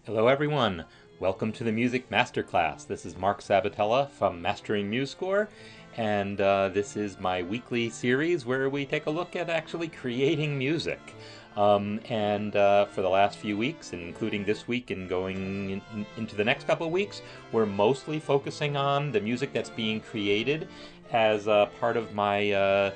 Hello everyone, welcome to the Music Masterclass. This is Marc Sabatella from Mastering MuseScore, and this is my weekly series where we take a look at actually creating music. For the last few weeks, including this week and going into the next couple of weeks, we're mostly focusing on the music that's being created as part of my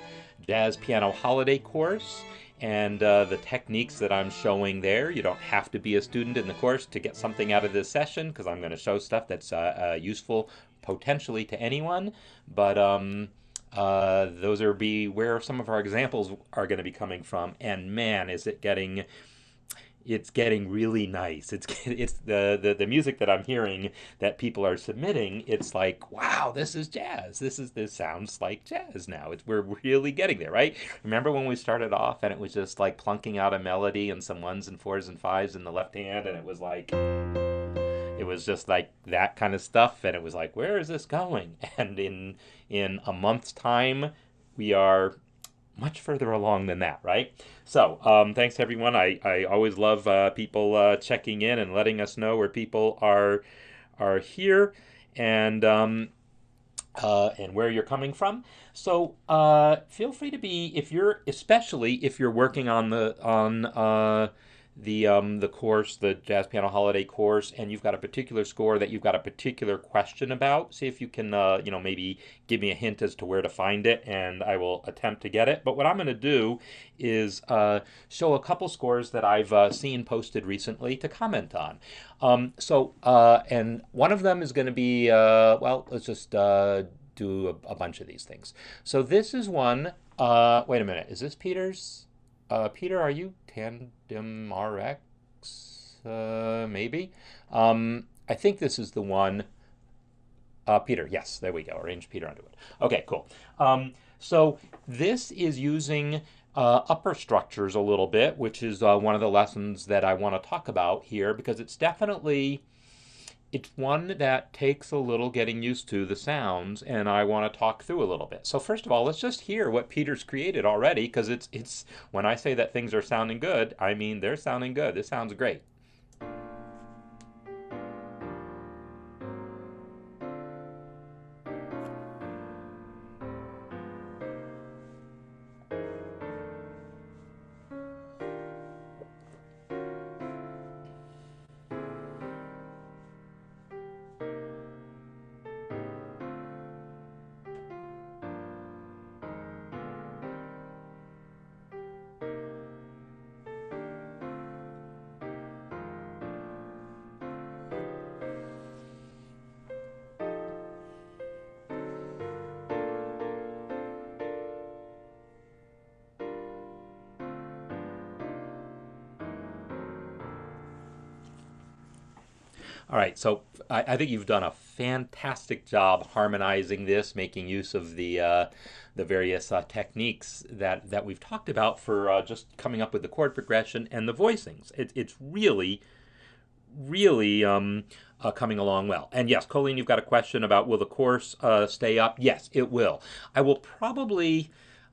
jazz piano holiday course and the techniques that I'm showing there. You don't have to be a student in the course to get something out of this session, because I'm going to show stuff that's useful potentially to anyone, but those are where some of our examples are going to be coming from. And man, it's getting really nice. It's the music that I'm hearing that people are submitting. It's like, wow, this is jazz. This sounds like jazz now. We're really getting there, right? Remember when we started off and it was just like plunking out a melody and some ones and fours and fives in the left hand, and it was just like that kind of stuff, and it was like, where is this going? And in a month's time, we are much further along than that, right? So, thanks everyone. I always love people checking in and letting us know where people are here and where you're coming from. So, feel free to be, especially if you're working on the course, the Jazz Piano Holiday course, and you've got a particular score that you've got a particular question about. See if you can, maybe give me a hint as to where to find it, and I will attempt to get it. But what I'm going to do is show a couple scores that I've seen posted recently to comment on. And one of them is going to be, let's just do a bunch of these things. So this is one. Wait a minute. Is this Peter's? Peter, are you Tandem RX? Maybe. I think this is the one. Peter, yes, there we go. Arrange Peter onto it. Okay, cool. So this is using upper structures a little bit, which is one of the lessons that I want to talk about here, because it's one that takes a little getting used to the sounds, and I want to talk through a little bit. So first of all, let's just hear what Peter's created already, because it's when I say that things are sounding good, I mean they're sounding good. This sounds great. All right, so I think you've done a fantastic job harmonizing this, making use of the various techniques that we've talked about for just coming up with the chord progression and the voicings. It's really coming along well. And yes, Colleen, you've got a question about, will the course stay up? Yes, it will. I will probably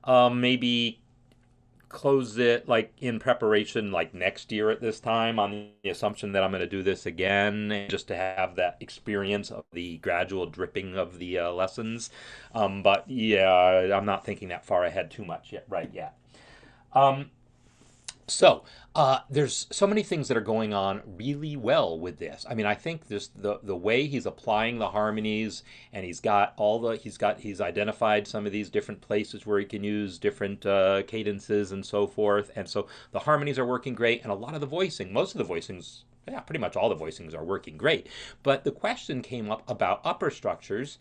maybe close it like in preparation like next year at this time, on the assumption that I'm going to do this again, just to have that experience of the gradual dripping of the lessons. But yeah, I'm not thinking that far ahead too much yet. So there's so many things that are going on really well with this. I mean, I think the way he's applying the harmonies, and he's identified some of these different places where he can use different cadences and so forth. And so the harmonies are working great, and a lot of the voicing, most of the voicings, yeah, pretty much all the voicings are working great. But the question came up about upper structures.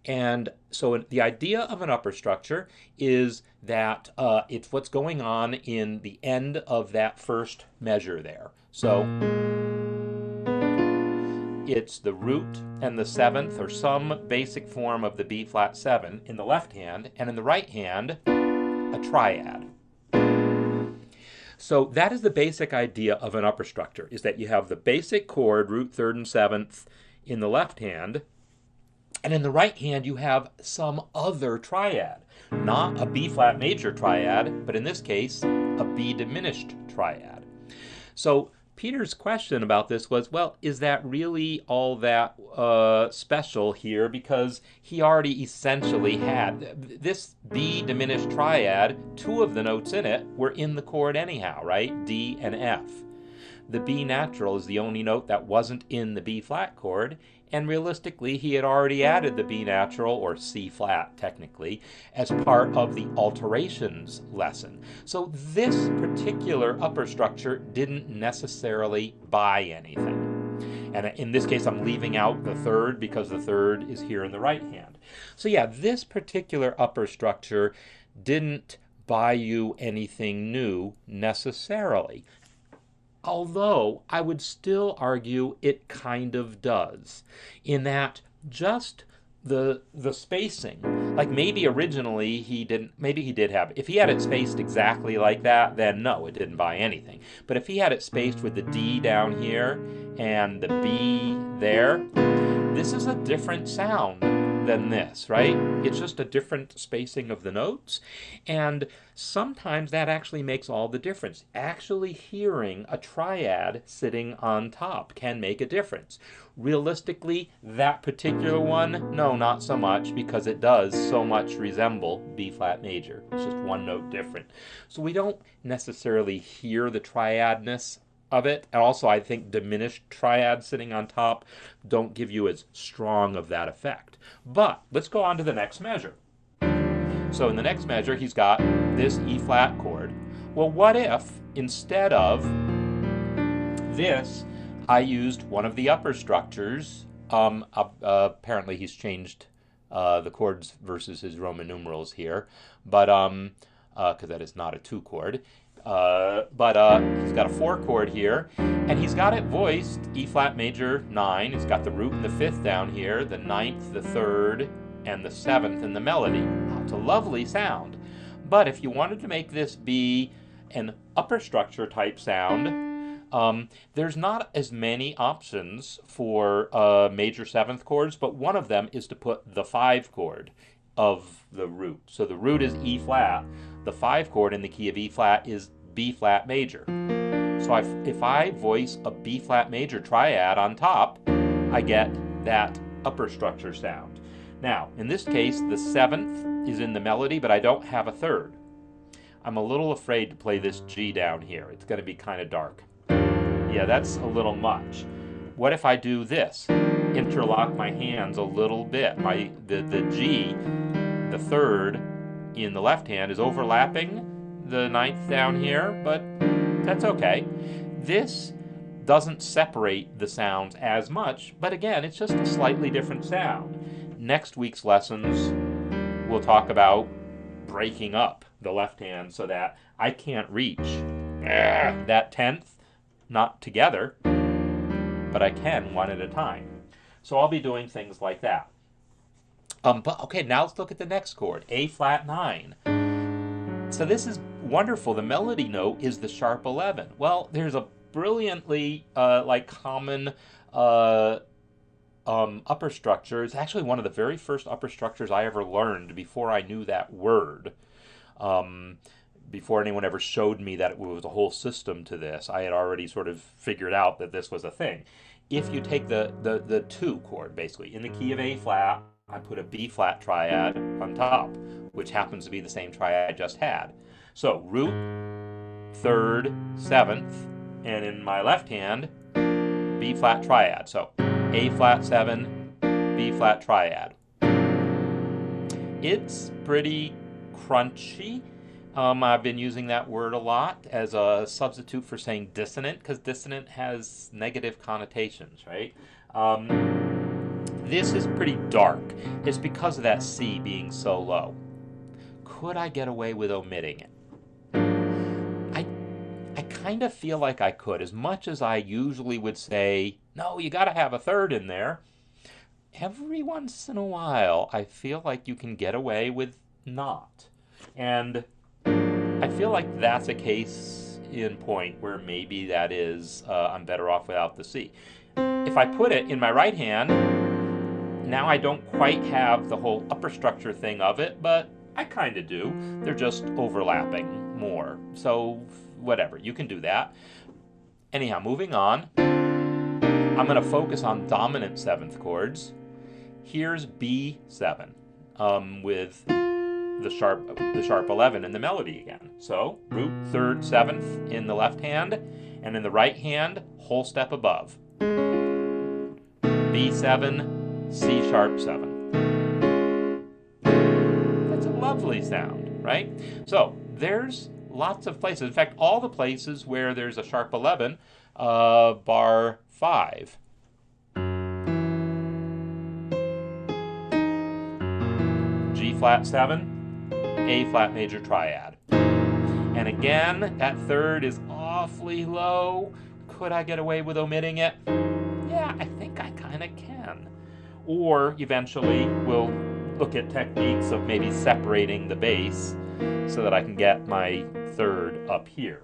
And so the idea of an upper structure is that it's what's going on in the end of that first measure there. So it's the root and the seventh, or some basic form of the B flat 7 in the left hand, and in the right hand, a triad. So that is the basic idea of an upper structure, is that you have the basic chord, root, third, and seventh, in the left hand, and in the right hand you have some other triad. Not a B flat major triad, but in this case, a B diminished triad. So Peter's question about this was, well, is that really all that special here? Because he already essentially had this B diminished triad, 2 of the notes in it were in the chord anyhow, right? D and F. The B natural is the only note that wasn't in the B flat chord, and realistically he had already added the B natural, or C flat technically, as part of the alterations lesson. So this particular upper structure didn't necessarily buy anything. And in this case I'm leaving out the third because the third is here in the right hand. So yeah, this particular upper structure didn't buy you anything new necessarily. Although I would still argue it kind of does, in that just the spacing, like maybe originally he didn't, maybe he did have, if he had it spaced exactly like that, then no, it didn't buy anything. But if he had it spaced with the D down here and the B there, this is a different sound than this, right? It's just a different spacing of the notes, and sometimes that actually makes all the difference. Actually hearing a triad sitting on top can make a difference. Realistically, that particular one, no, not so much, because it does so much resemble B flat major. It's just one note different. So we don't necessarily hear the triadness of it, and also I think diminished triads sitting on top don't give you as strong of that effect. But let's go on to the next measure. So in the next measure he's got this E flat chord. Well, what if instead of this I used one of the upper structures? Apparently he's changed the chords versus his Roman numerals here, but because that is not a 2 chord. But he's got a 4 chord here, and he's got it voiced E flat major 9. It's got the root and the 5th down here, the 9th, the 3rd, and the 7th in the melody. Wow, it's a lovely sound. But if you wanted to make this be an upper structure type sound, there's not as many options for major 7th chords, but one of them is to put the 5 chord of the root. So the root is E flat. The 5 chord in the key of E flat is B flat major. So if I voice a B flat major triad on top, I get that upper structure sound. Now, in this case, the 7th is in the melody, but I don't have a 3rd. I'm a little afraid to play this G down here. It's going to be kind of dark. Yeah, that's a little much. What if I do this? Interlock my hands a little bit. The G, the 3rd in the left hand, is overlapping the 9th down here, but that's okay. This doesn't separate the sounds as much, but again, it's just a slightly different sound. Next week's lessons, we'll talk about breaking up the left hand so that I can't reach that 10th, not together, but I can one at a time. So I'll be doing things like that. But okay, now let's look at the next chord, A flat 9. So this is wonderful. The melody note is the sharp 11. Well, there's a brilliantly common upper structure. It's actually one of the very first upper structures I ever learned before I knew that word. Before anyone ever showed me that it was a whole system to this, I had already sort of figured out that this was a thing. If you take the 2 chord, basically, in the key of A flat, I put a B flat triad on top, which happens to be the same triad I just had. So root, 3rd, 7th, and in my left hand, B flat triad. So A flat 7, B flat triad. It's pretty crunchy. I've been using that word a lot as a substitute for saying dissonant, because dissonant has negative connotations, right? This is pretty dark. It's because of that C being so low. Could I get away with omitting it? I kind of feel like I could. As much as I usually would say, no, you got to have a 3rd in there, every once in a while I feel like you can get away with not. And I feel like that's a case in point where maybe that is, I'm better off without the C. If I put it in my right hand, now I don't quite have the whole upper structure thing of it, but I kind of do. They're just overlapping more. So whatever, you can do that. Anyhow, moving on, I'm going to focus on dominant 7th chords. Here's B7 with the sharp 11 in the melody again. So root, 3rd, 7th in the left hand, and in the right hand, whole step above. B7, C sharp 7. That's a lovely sound, right? So there's lots of places. In fact, all the places where there's a sharp 11, bar 5. G flat 7, A flat major triad. And again, that 3rd is awfully low. Could I get away with omitting it? Yeah, I think I kind of can. Or eventually we'll look at techniques of maybe separating the bass so that I can get my 3rd up here.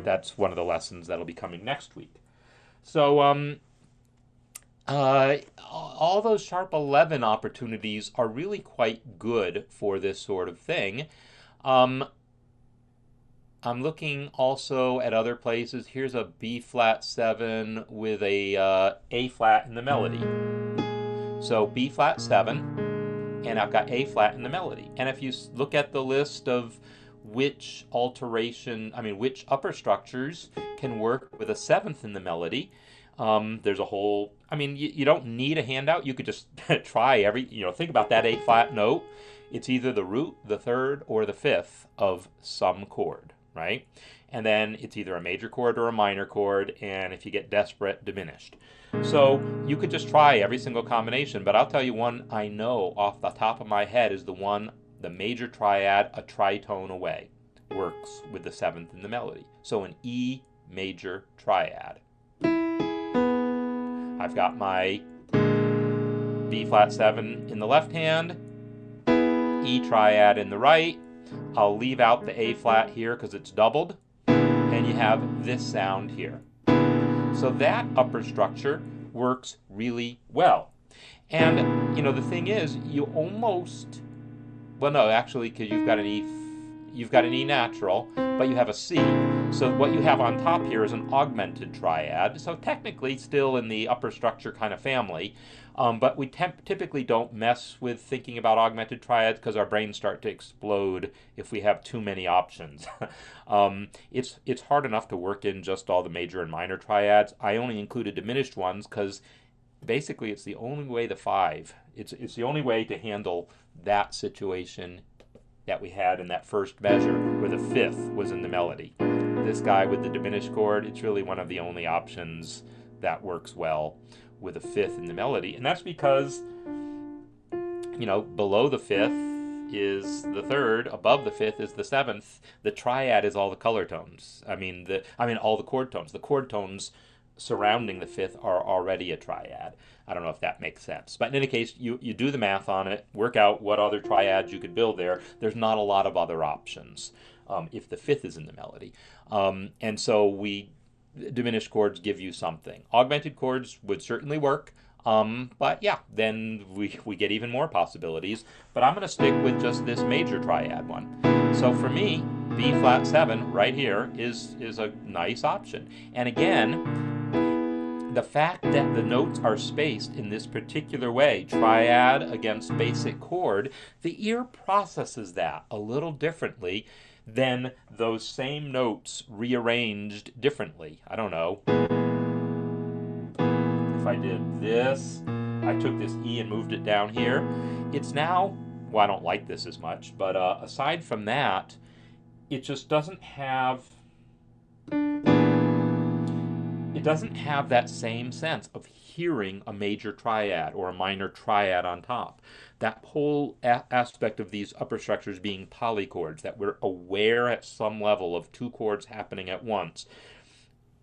That's one of the lessons that'll be coming next week. So all those sharp 11 opportunities are really quite good for this sort of thing. I'm looking also at other places. Here's a B flat 7 with a A flat in the melody. So B flat 7, and I've got A flat in the melody. And if you look at the list of which upper structures can work with a 7th in the melody, there's a whole, you don't need a handout. You could just try think about that A flat note. It's either the root, the 3rd, or the 5th of some chord, right? And then it's either a major chord or a minor chord, and if you get desperate, diminished. So you could just try every single combination, but I'll tell you one I know off the top of my head is the major triad, a tritone away, works with the 7th in the melody. So an E major triad. I've got my B flat 7 in the left hand, E triad in the right. I'll leave out the A flat here because it's doubled, and you have this sound here. So that upper structure works really well. And the thing is, you almost, because you've got an E natural, but you have a C. So what you have on top here is an augmented triad. So technically still in the upper structure kind of family, but we typically don't mess with thinking about augmented triads because our brains start to explode if we have too many options. It's hard enough to work in just all the major and minor triads. I only included diminished ones because basically it's the only way it's the only way to handle that situation that we had in that first measure where the 5th was in the melody. This guy with the diminished chord, it's really one of the only options that works well with a 5th in the melody. And that's because, below the 5th is the 3rd, above the 5th is the 7th. The triad is all the color tones. All the chord tones. The chord tones surrounding the 5th are already a triad. I don't know if that makes sense. But in any case, you do the math on it, work out what other triads you could build there. There's not a lot of other options if the 5th is in the melody. And so diminished chords give you something. Augmented chords would certainly work. But yeah, then we get even more possibilities. But I'm going to stick with just this major triad one. So for me, B flat 7 right here is a nice option. And again, the fact that the notes are spaced in this particular way, triad against basic chord, the ear processes that a little differently than those same notes rearranged differently. I don't know. If I did this, I took this E and moved it down here. It's now, I don't like this as much, but aside from that, it just doesn't have that same sense of hearing a major triad or a minor triad on top. That whole aspect of these upper structures being polychords, that we're aware at some level of 2 chords happening at once.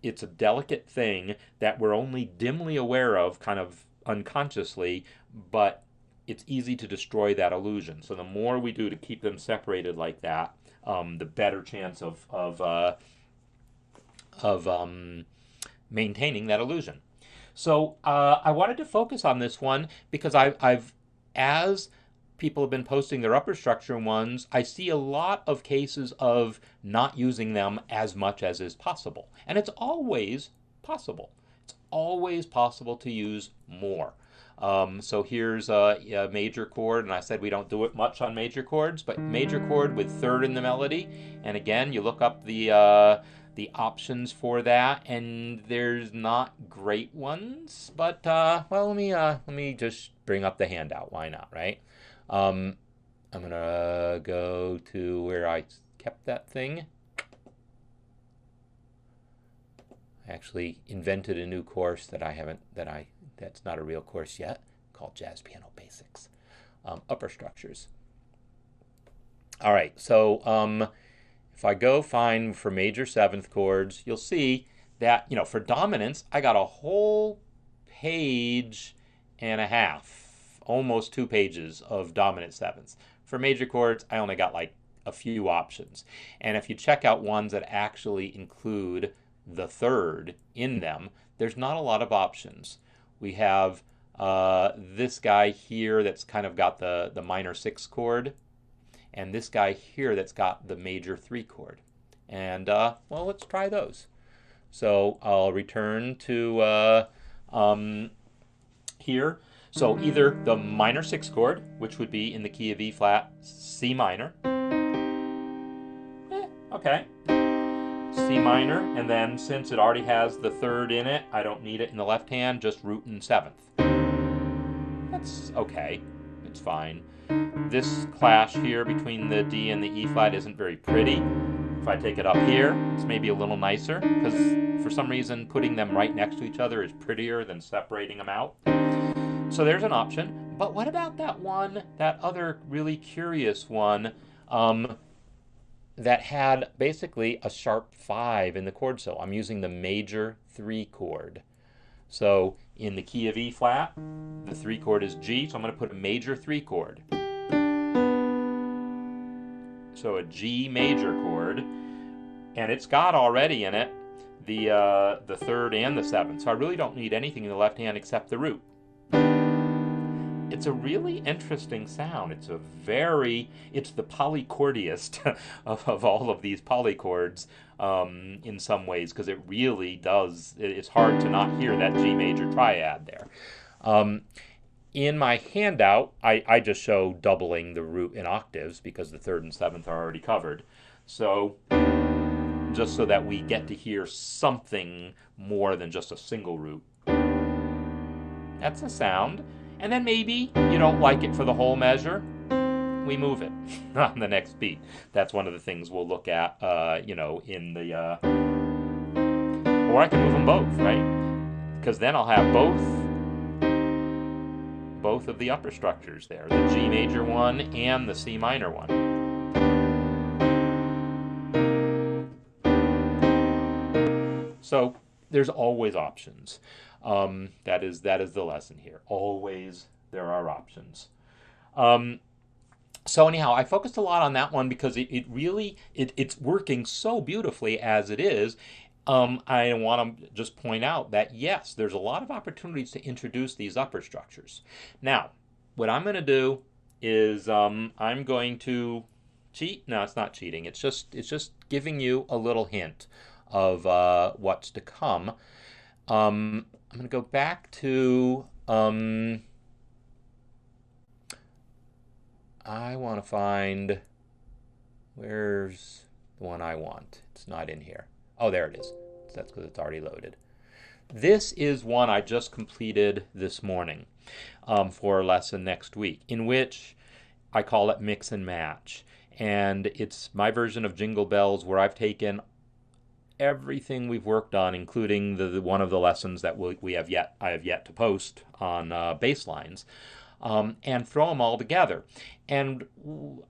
It's a delicate thing that we're only dimly aware of, kind of unconsciously, but it's easy to destroy that illusion. So the more we do to keep them separated like that, the better chance of maintaining that illusion. So I wanted to focus on this one because as people have been posting their upper structure ones, I see a lot of cases of not using them as much as is possible. And it's always possible. It's always possible to use more. So here's a major chord, and I said we don't do it much on major chords, but major chord with third in the melody. And again, you look up the options for that, and there's not great ones. But well, let me just bring up the handout. Why not, right? I'm gonna go to where I kept that thing. I actually invented a new course that I haven't, that's not a real course yet, called Jazz Piano Basics, upper structures. All right, so if I go find for major seventh chords, you'll see that, you know, for dominants, I got a whole page and a half, almost 2 pages of dominant sevenths. For major chords, I only got like a few options. And if you check out ones that actually include the third in them, there's not a lot of options. We have this guy here that's kind of got the minor 6 chord, and this guy here that's got the major 3 chord. And well, let's try those. So I'll return to here. So either the minor 6 chord, which would be in the key of E flat, C minor. Okay. C minor, and then since it already has the third in it, I don't need it in the left hand, just root in seventh. That's okay, it's fine. This clash here between the D and the E flat isn't very pretty. If I take it up here, it's maybe a little nicer, because for some reason putting them right next to each other is prettier than separating them out. So there's an option. But what about that one, that other really curious one, that had basically a sharp 5 in the chord solo? I'm using the major 3 chord. So in the key of E flat, the 3 chord is G, so I'm going to put a major 3 chord. So a G major chord, and it's got already in it the third and the seventh. So I really don't need anything in the left hand except the root. It's a really interesting sound. It's the polychordiest of all of these polychords in some ways, because it really does, it's hard to not hear that G major triad there. In my handout, I just show doubling the root in octaves because the third and seventh are already covered. So just so that we get to hear something more than just a single root. That's a sound. And then maybe you don't like it for the whole measure, we move it on the next beat. That's one of the things we'll look at, you know, in the, or I can move them both, right? Because then I'll have both of the upper structures there, the G major one and the C minor one. So there's always options. That is the lesson here. Always there are options. So anyhow, I focused a lot on that one because it's working so beautifully as it is. I want to just point out that yes, there's a lot of opportunities to introduce these upper structures. Now, what I'm going to do is I'm going to cheat. No, it's not cheating. It's just giving you a little hint of what's to come. I'm going to go back to, I want to find, where's the one I want? It's not in here. Oh, there it is. That's because it's already loaded. This is one I just completed this morning for a lesson next week, in which I call it Mix and Match. And it's my version of Jingle Bells, where I've taken everything we've worked on, including the one of the lessons that I have yet to post on bass lines, and throw them all together. And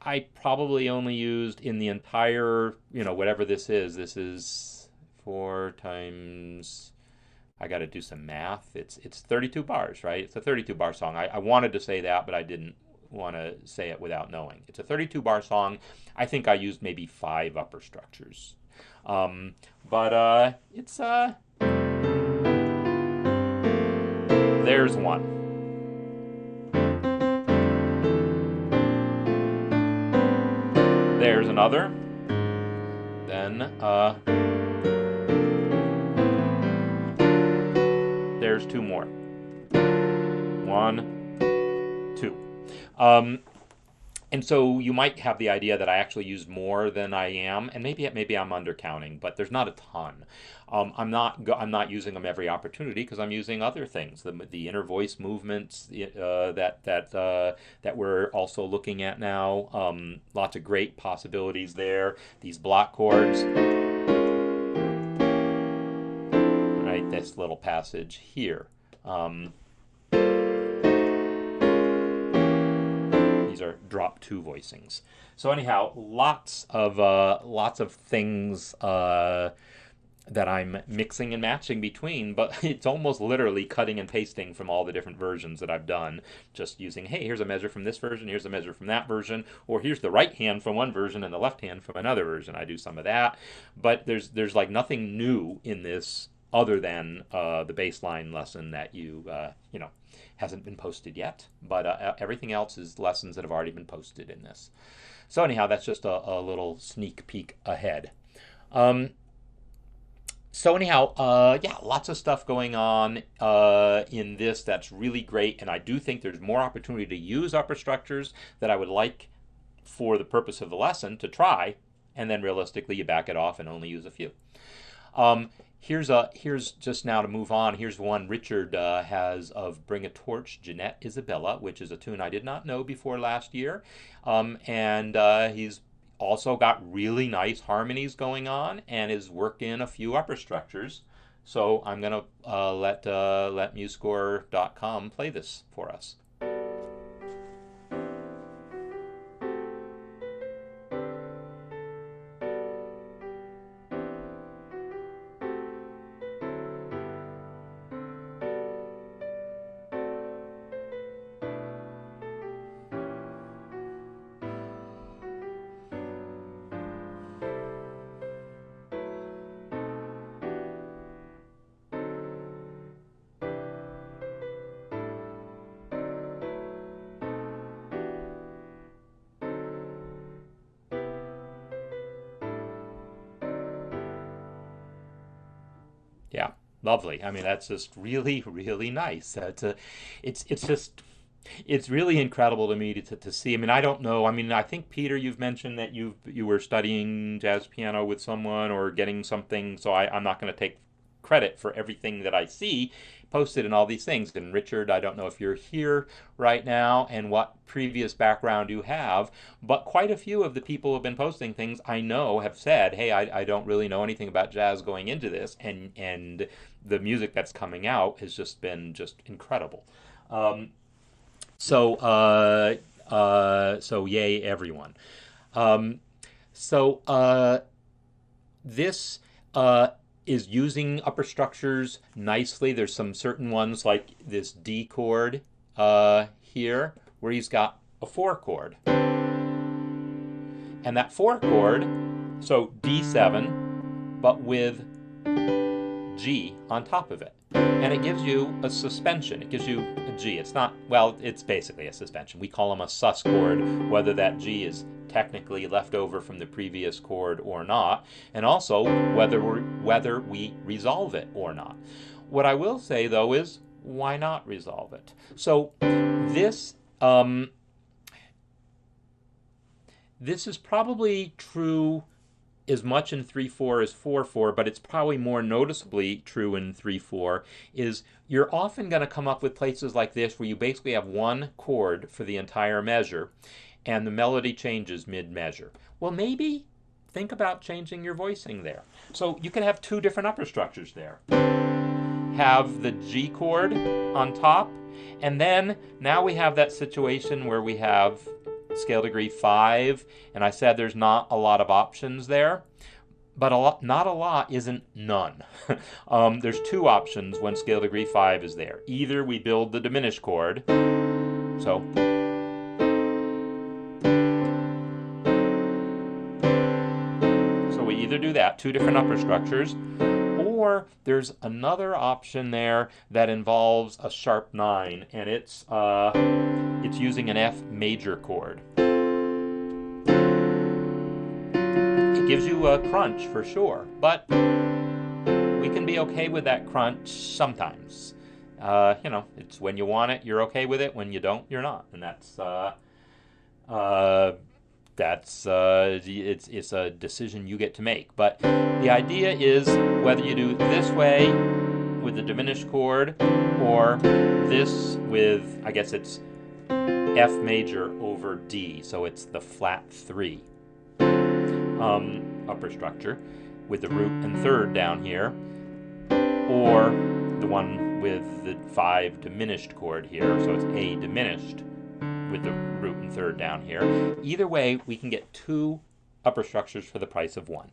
I probably only used in the entire, you know, whatever this is 4 times, I got to do some math. It's 32 bars, right? It's a 32 bar song. I wanted to say that, but I didn't want to say it without knowing. It's a 32 bar song. I think I used maybe 5 upper structures. But it's there's one. another. Then there's two more. 1, 2. And so you might have the idea that I actually use more than I am, and maybe I'm undercounting, but there's not a ton. I'm not using them every opportunity because I'm using other things, the inner voice movements that we're also looking at now. Lots of great possibilities there. These block chords, right? This little passage here. Are drop 2 voicings. So anyhow, lots of things that I'm mixing and matching between, but it's almost literally cutting and pasting from all the different versions that I've done, just using, hey, here's a measure from this version, here's a measure from that version, or here's the right hand from one version and the left hand from another version. I do some of that, but there's like nothing new in this other than the baseline lesson that you know, hasn't been posted yet, but everything else is lessons that have already been posted in this. So anyhow, that's just a little sneak peek ahead. So anyhow, yeah, lots of stuff going on in this that's really great, and I do think there's more opportunity to use upper structures that I would like for the purpose of the lesson to try, and then realistically you back it off and only use a few. Here's just now to move on. Here's one Richard has of Bring a Torch, Jeanette Isabella, which is a tune I did not know before last year. And he's also got really nice harmonies going on and is working a few upper structures. So I'm going to let MuseScore.com play this for us. Yeah, lovely. I mean, that's just really, really nice. It's really incredible to me to see. I mean, I don't know. I mean, I think Peter, you've mentioned that you were studying jazz piano with someone or getting something. So I'm not going to take credit for everything that I see posted in all these things. And Richard, I don't know if you're here right now and what previous background you have, but quite a few of the people who have been posting things I know have said, hey, I don't really know anything about jazz going into this, and the music that's coming out has just been just incredible. So yay everyone. This is using upper structures nicely. There's some certain ones like this D chord here where he's got a 4 chord. And that 4 chord, so D7, but with G on top of it. And it gives you a suspension. It gives you a G. It's not, well, it's basically a suspension. We call them a sus chord, whether that G is technically left over from the previous chord or not, and also whether we resolve it or not. What I will say though is, why not resolve it? So this is probably true as much in 3/4 as 4/4, but it's probably more noticeably true in 3/4, is you're often going to come up with places like this where you basically have one chord for the entire measure and the melody changes mid-measure. Well, maybe think about changing your voicing there. So you can have 2 different upper structures there. Have the G chord on top, and then now we have that situation where we have scale degree 5, and I said there's not a lot of options there, but not a lot isn't none. There's 2 options when scale degree 5 is there. Either we build the diminished chord, so we either do that, 2 different upper structures, or there's another option there that involves a sharp 9, and it's using an F major chord. gives you a crunch for sure, but we can be okay with that crunch sometimes. You know, it's when you want it, you're okay with it. When you don't, you're not, and it's a decision you get to make. But the idea is whether you do this way with the diminished chord or this with, I guess it's F major over D, so it's the flat 3 upper structure with the root and third down here, or the one with the 5 diminished chord here, so it's A diminished with the root and third down here. Either way, we can get 2 upper structures for the price of 1.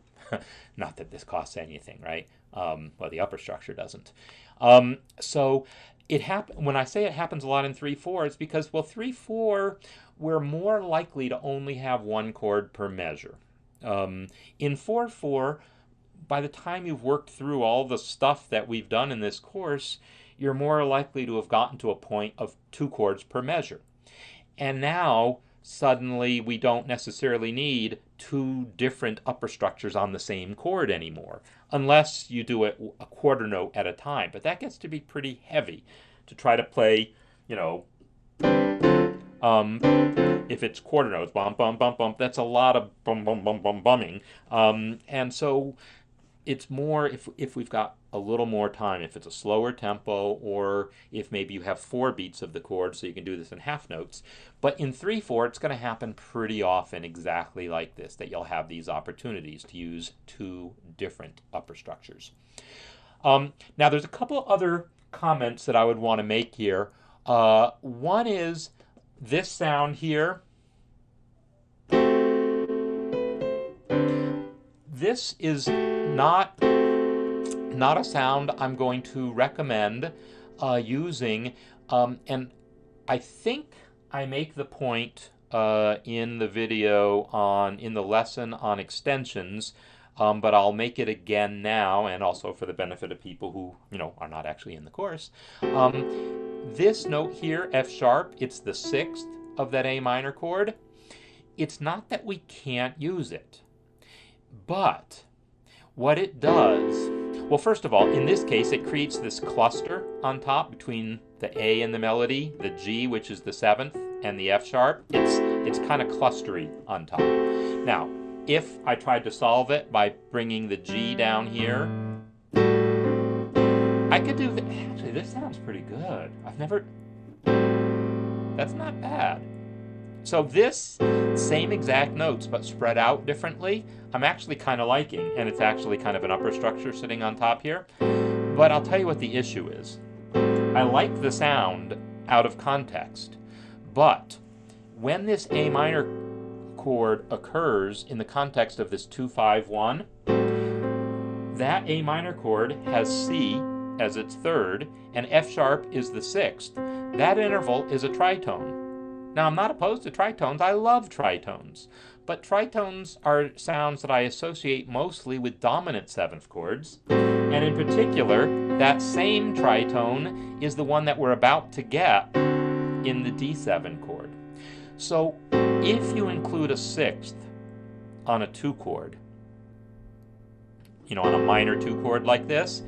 Not that this costs anything, right? Well, the upper structure doesn't. So when I say it happens a lot in 3/4, it's because, well, 3/4, we're more likely to only have 1 chord per measure. In 4/4, by the time you've worked through all the stuff that we've done in this course, you're more likely to have gotten to a point of 2 chords per measure. And now, suddenly, we don't necessarily need 2 different upper structures on the same chord anymore, unless you do it a quarter note at a time. But that gets to be pretty heavy to try to play, you know, if it's quarter notes, bum, bum, bum, bum, that's a lot of bum, bum, bum, bum, bumming. And so it's more if we've got a little more time, if it's a slower tempo, or if maybe you have 4 beats of the chord, so you can do this in half notes. But in 3/4, it's going to happen pretty often exactly like this, that you'll have these opportunities to use 2 different upper structures. Now, there's a couple other comments that I would want to make here. One is this sound here. This is not a sound I'm going to recommend using, and I think I make the point in the video in the lesson on extensions, but I'll make it again now, and also for the benefit of people who, you know, are not actually in the course. This note here, F sharp, it's the 6th of that A minor chord. It's not that we can't use it, but what it does, well, first of all, in this case, it creates this cluster on top between the A and the melody, the G, which is the 7th, and the F sharp. It's kind of clustery on top. Now, if I tried to solve it by bringing the G down here, I could do, actually, this sounds pretty good. That's not bad. So this same exact notes, but spread out differently, I'm actually kind of liking, and it's actually kind of an upper structure sitting on top here. But I'll tell you what the issue is. I like the sound out of context, but when this A minor chord occurs in the context of this 2-5-1, that A minor chord has C as its 3rd, and F sharp is the 6th. That interval is a tritone. Now, I'm not opposed to tritones. I love tritones. But tritones are sounds that I associate mostly with dominant 7th chords. And in particular, that same tritone is the one that we're about to get in the D7 chord. So if you include a 6th on a 2 chord, you know, on a minor 2 chord like this,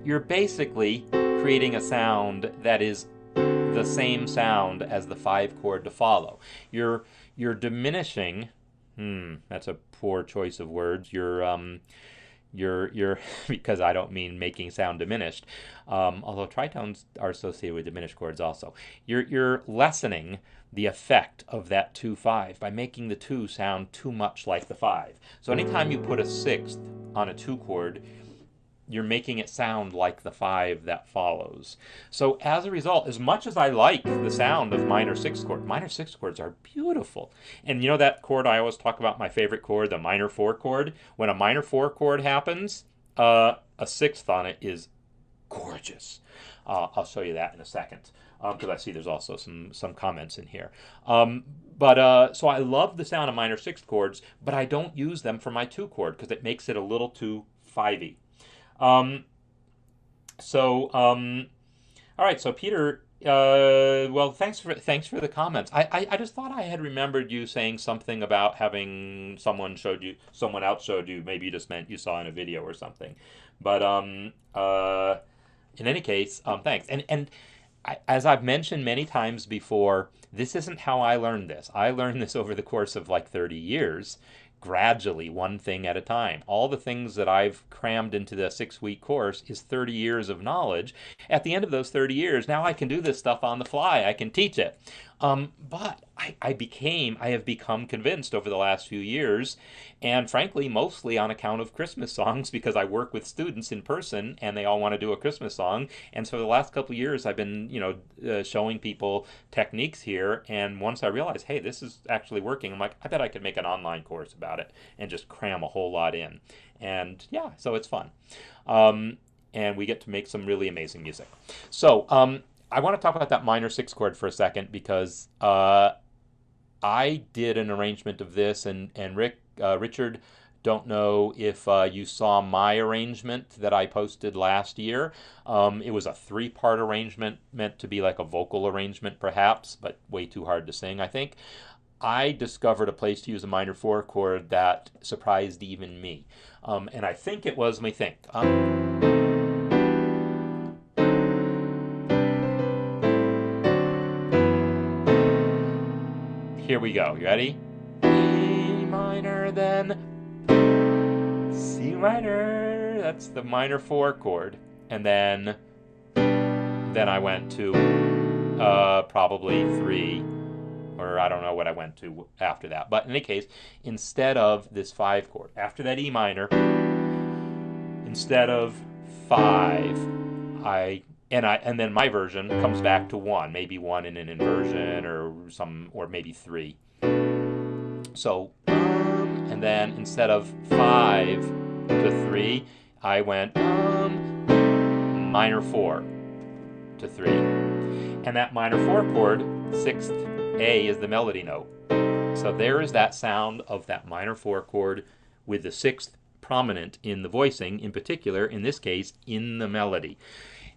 you're basically creating a sound that is the same sound as the 5 chord to follow. You're diminishing. That's a poor choice of words. You're because I don't mean making sound diminished. Although tritones are associated with diminished chords also. You're lessening the effect of that 2-5 by making the 2 sound too much like the 5. So anytime you put a 6th on a 2 chord, you're making it sound like the 5 that follows. So as a result, as much as I like the sound of minor 6th chords are beautiful. And you know that chord I always talk about, my favorite chord, the minor 4 chord? When a minor 4 chord happens, a 6th on it is gorgeous. I'll show you that in a second, because I see there's also some comments in here. So I love the sound of minor 6th chords, but I don't use them for my 2 chord because it makes it a little too 5-y. All right, so Peter Well, thanks for the comments. I just thought I had remembered you saying something about having someone else showed you. Maybe you just meant you saw in a video or something. But in any case, thanks. As I've mentioned many times before, this isn't how I learned this. I learned this over the course of like 30 years, gradually, one thing at a time. All the things that I've crammed into the 6-week course is 30 years of knowledge. At the end of those 30 years, now I can do this stuff on the fly. I can teach it. But I have become convinced over the last few years, and frankly, mostly on account of Christmas songs, because I work with students in person and they all want to do a Christmas song. And so the last couple of years, I've been, showing people techniques here. And once I realized, hey, this is actually working, I'm like, I bet I could make an online course about it and just cram a whole lot in. And yeah, so it's fun. And we get to make some really amazing music. So, I want to talk about that minor 6 chord for a second because I did an arrangement of this, and Richard, don't know if you saw my arrangement that I posted last year. It was a 3-part arrangement meant to be like a vocal arrangement perhaps, but way too hard to sing, I think. I discovered a place to use a minor 4 chord that surprised even me. And I think it was, let me think. Here we go. You ready? E minor, then C minor. That's the minor 4 chord. And then I went to probably 3, or I don't know what I went to after that. But in any case, instead of this 5 chord, after that E minor, instead of 5, and then my version comes back to 1, maybe 1 in an inversion or maybe 3. So, and then instead of 5 to 3, I went minor 4 to 3. And that minor 4 chord, 6th A, is the melody note. So there is that sound of that minor 4 chord with the 6th prominent in the voicing, in particular, in this case, in the melody.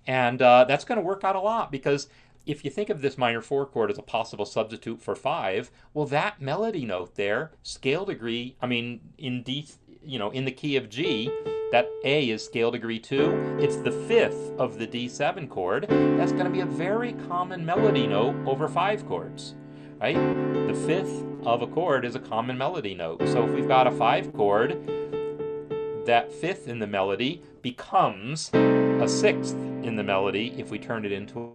And that's going to work out a lot, because if you think of this minor 4 chord as a possible substitute for 5, well, that melody note there, scale degree, in D, in the key of G, that A is scale degree 2. It's the 5th of the D7 chord. That's going to be a very common melody note over 5 chords, right? The 5th of a chord is a common melody note. So if we've got a 5 chord, that 5th in the melody becomes a 6th in the melody if we turn it into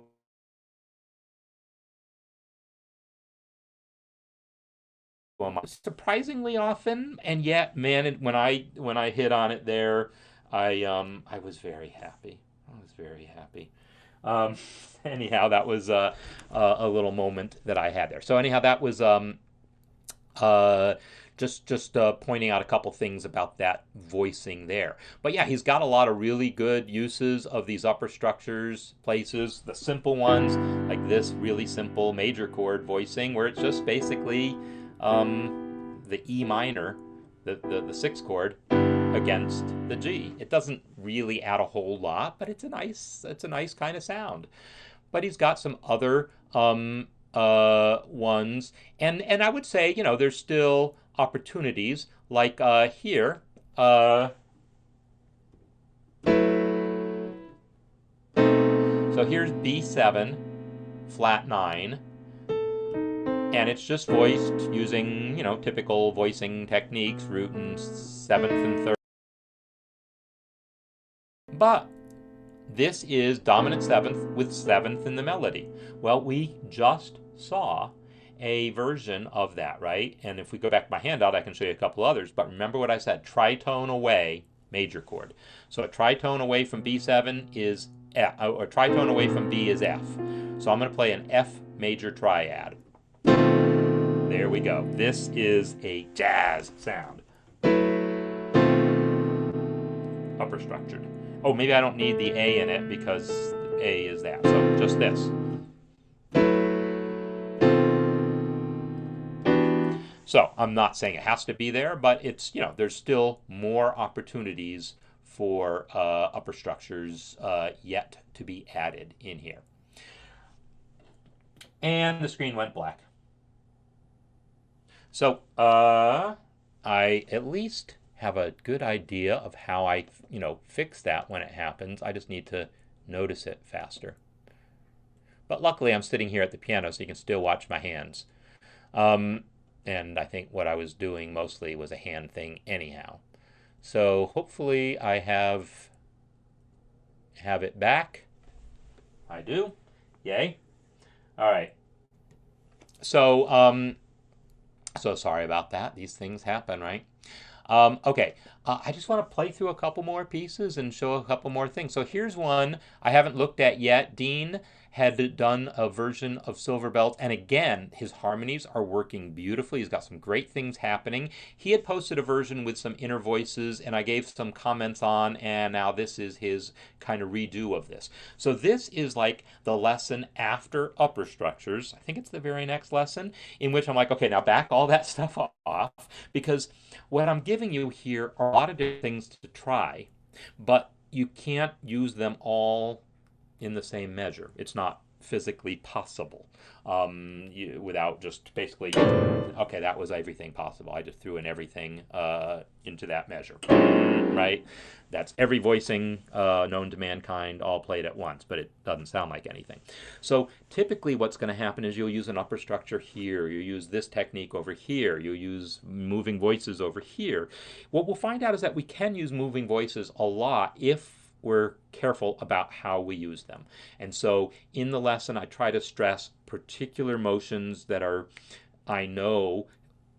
surprisingly often. And yet, man, when I hit on it there, I was very happy. I was very happy. Anyhow, that was a little moment that I had there. So anyhow, that was just pointing out a couple things about that voicing there. But yeah, he's got a lot of really good uses of these upper structures places. The simple ones, like this really simple major chord voicing, where it's just basically the E minor, the 6th chord, against the G. It doesn't really add a whole lot, but it's a nice kind of sound. But he's got some other ones, and I would say, there's still opportunities, like here. So here's B7, flat 9, and it's just voiced using, typical voicing techniques, root and 7th and 3rd. But this is dominant 7th with 7th in the melody. Well, we just saw a version of that, right? And if we go back to my handout, I can show you a couple others. But remember what I said, tritone away, major chord. So a tritone away from B7 is F, or tritone away from B is F. So I'm going to play an F major triad. There we go. This is a jazz sound. Upper structured. Oh, maybe I don't need the A in it because A is that. So just this. So I'm not saying it has to be there, but it's, there's still more opportunities for upper structures yet to be added in here. and the screen went black. So I at least have a good idea of how I, fix that when it happens. I just need to notice it faster. But luckily, I'm sitting here at the piano, so you can still watch my hands. And I think what I was doing mostly was a hand thing anyhow. So hopefully I have it back. I do. Yay. All right. So so sorry about that. These things happen, right? Okay, I just want to play through a couple more pieces and show a couple more things. So here's one I haven't looked at yet. Dean had done a version of Silver Belt, and again, his harmonies are working beautifully. He's got some great things happening. He had posted a version with some inner voices, and I gave some comments on, and now this is his kind of redo of this. So this is like the lesson after upper structures. I think it's the very next lesson, in which I'm like, okay, now back all that stuff off, because what I'm giving you here are a lot of different things to try, but you can't use them all in the same measure. It's not physically possible without just basically, okay, that was everything possible. I just threw in everything into that measure, right? That's every voicing known to mankind all played at once, but it doesn't sound like anything. So typically what's going to happen is you'll use an upper structure here, you use this technique over here, you use moving voices over here. What we'll find out is that we can use moving voices a lot if we're careful about how we use them. And so in the lesson, I try to stress particular motions that I know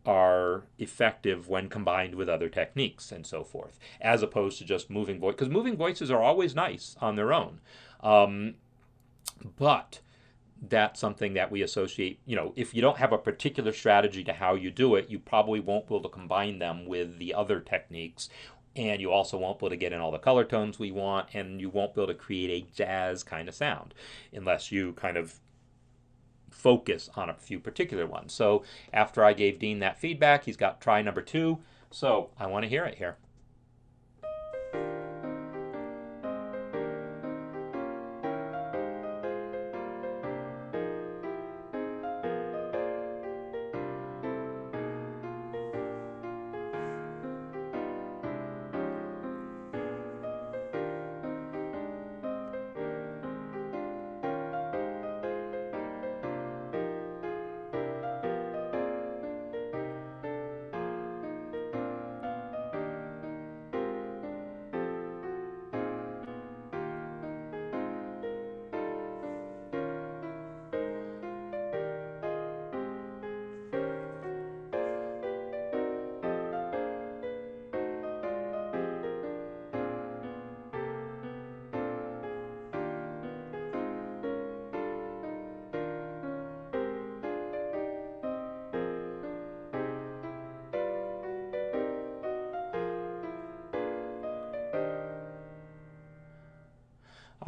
are effective when combined with other techniques and so forth, as opposed to just moving voice, because moving voices are always nice on their own. But that's something that we associate, if you don't have a particular strategy to how you do it, you probably won't be able to combine them with the other techniques. And you also won't be able to get in all the color tones we want, and you won't be able to create a jazz kind of sound unless you kind of focus on a few particular ones. So after I gave Dean that feedback, he's got try number 2. So I want to hear it here.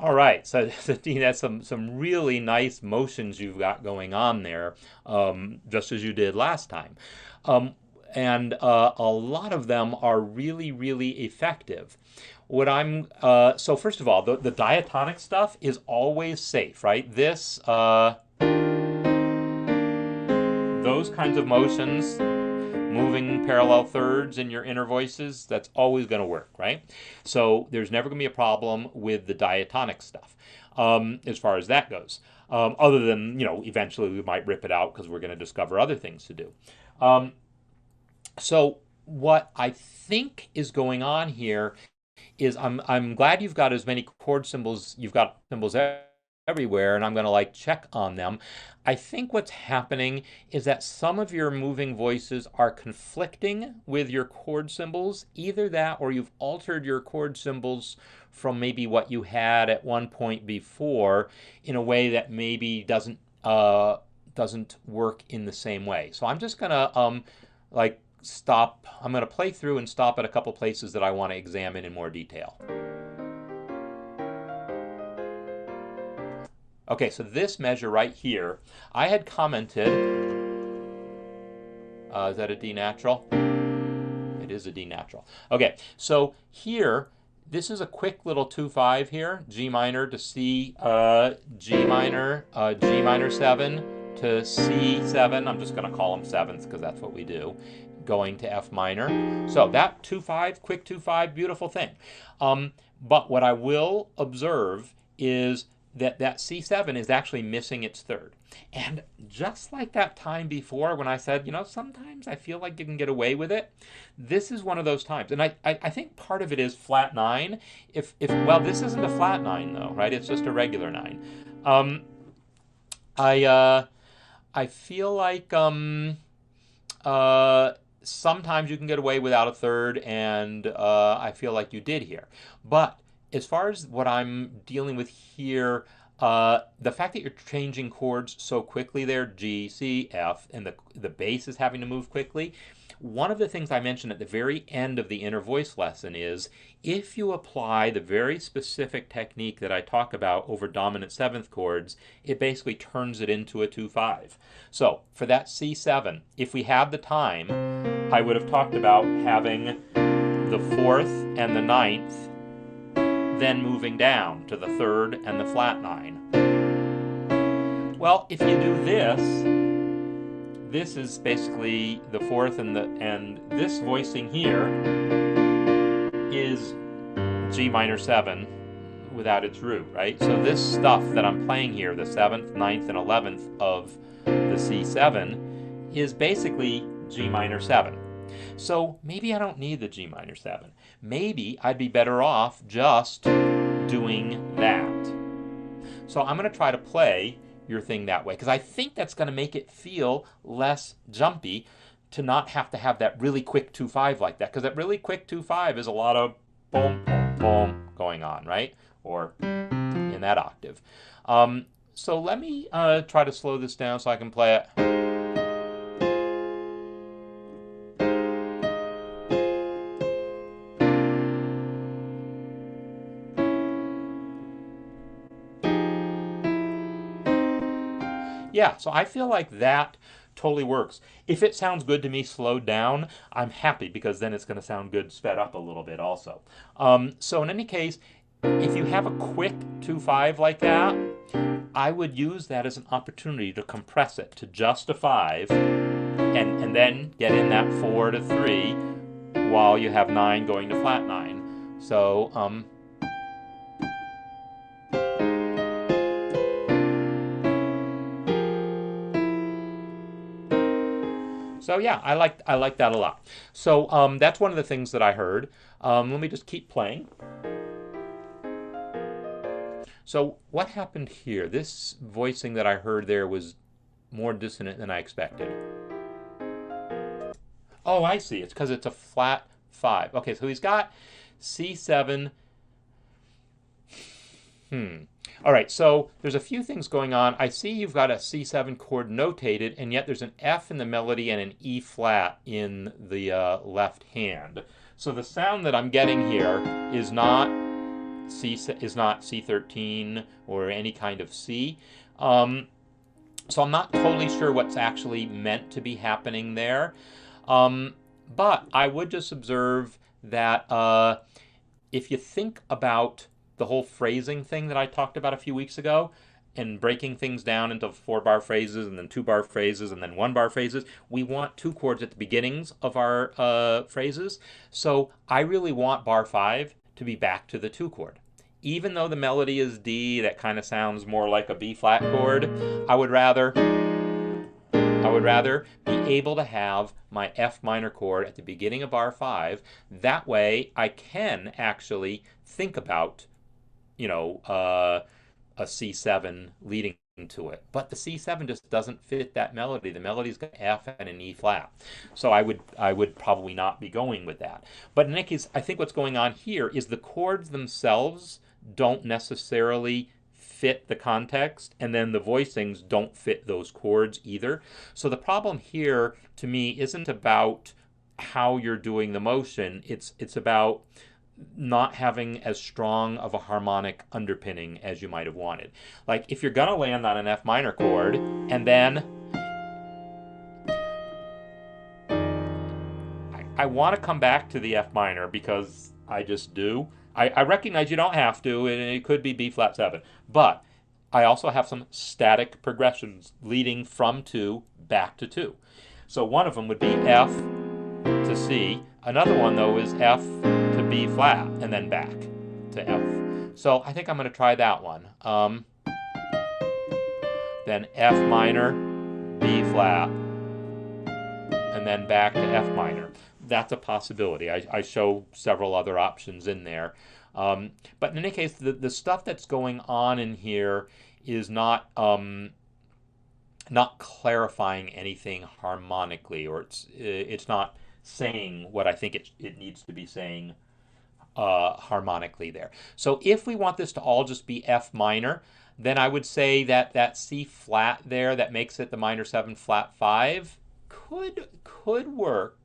All right, so Dean, that's some really nice motions you've got going on there, just as you did last time. And a lot of them are really, really effective. So first of all, the diatonic stuff is always safe, right? Those kinds of motions, moving parallel thirds in your inner voices, that's always going to work, right? So there's never going to be a problem with the diatonic stuff as far as that goes. Other than, eventually we might rip it out because we're going to discover other things to do. So what I think is going on here is I'm glad you've got as many chord symbols, you've got symbols everywhere, and I'm going to check on them. I think what's happening is that some of your moving voices are conflicting with your chord symbols. Either that or you've altered your chord symbols from maybe what you had at one point before in a way that maybe doesn't work in the same way. So I'm just going to stop. I'm going to play through and stop at a couple places that I want to examine in more detail. Okay, so this measure right here, I had commented, is that a D natural? It is a D natural. Okay, so here, this is a quick little 2-5 here, G minor to C, G minor 7, to C7. I'm just going to call them sevenths because that's what we do. Going to F minor. So that 2-5, quick 2-5, beautiful thing. But what I will observe is that C7 is actually missing its third. And just like that time before when I said, you know, sometimes I feel like you can get away with it, this is one of those times. And I think part of it is flat 9. Well, this isn't a flat 9 though, right? It's just a regular 9. I feel like sometimes you can get away without a third, and I feel like you did here. But as far as what I'm dealing with here, the fact that you're changing chords so quickly there, G, C, F, and the bass is having to move quickly, one of the things I mentioned at the very end of the inner voice lesson is if you apply the very specific technique that I talk about over dominant seventh chords, it basically turns it into a 2-5. So for that C7, if we had the time, I would have talked about having the fourth and the ninth, then moving down to the third and the flat 9. Well, if you do this is basically the fourth, and this voicing here is G minor 7 without its root, right? So this stuff that I'm playing here, the 7th, 9th, and 11th of the C7, is basically G minor 7. So maybe I don't need the G minor 7. Maybe I'd be better off just doing that. So I'm going to try to play your thing that way, because I think that's going to make it feel less jumpy to not have to have that really quick 2-5 like that, because that really quick 2-5 is a lot of boom, boom, boom going on, right? Or in that octave. So let me try to slow this down so I can play it. Yeah, so I feel like that totally works. If it sounds good to me slowed down, I'm happy, because then it's going to sound good sped up a little bit also. So in any case, if you have a quick 2-5 like that, I would use that as an opportunity to compress it to just a 5, and then get in that 4 to 3 while you have 9 going to flat 9. So So yeah, I like that a lot. So that's one of the things that I heard. Let me just keep playing. So what happened here? This voicing that I heard there was more dissonant than I expected. Oh, I see. It's because it's a flat 5. Okay, so he's got C7. All right, so there's a few things going on. I see you've got a C7 chord notated, and yet there's an F in the melody and an E flat in the left hand. So the sound that I'm getting here is not C13 or any kind of C. So I'm not totally sure what's actually meant to be happening there. But I would just observe that if you think about the whole phrasing thing that I talked about a few weeks ago, and breaking things down into 4-bar phrases and then 2-bar phrases and then 1-bar phrases, we want 2 chords at the beginnings of our phrases. So I really want bar 5 to be back to the 2 chord. Even though the melody is D, that kind of sounds more like a B flat chord, I would rather be able to have my F minor chord at the beginning of bar 5. That way I can actually think about, you know, a C7 leading to it. But the C7 just doesn't fit that melody. The melody's got F and an E flat. So I would probably not be going with that. But in any case, I think what's going on here is the chords themselves don't necessarily fit the context, and then the voicings don't fit those chords either. So the problem here to me isn't about how you're doing the motion. It's about not having as strong of a harmonic underpinning as you might have wanted. Like if you're gonna land on an F minor chord and then I want to come back to the F minor because I just do. I recognize you don't have to, and it could be B flat 7, but I also have some static progressions leading from 2 back to 2. So one of them would be F to C. Another one, though, is F to B flat and then back to F. So I think I'm going to try that one. Then F minor, B flat, and then back to F minor. That's a possibility. I show several other options in there. But in any case, the stuff that's going on in here is not clarifying anything harmonically, or it's not saying what I think it needs to be saying harmonically there. So if we want this to all just be F minor, then I would say that C flat there that makes it the minor 7 flat 5 could work.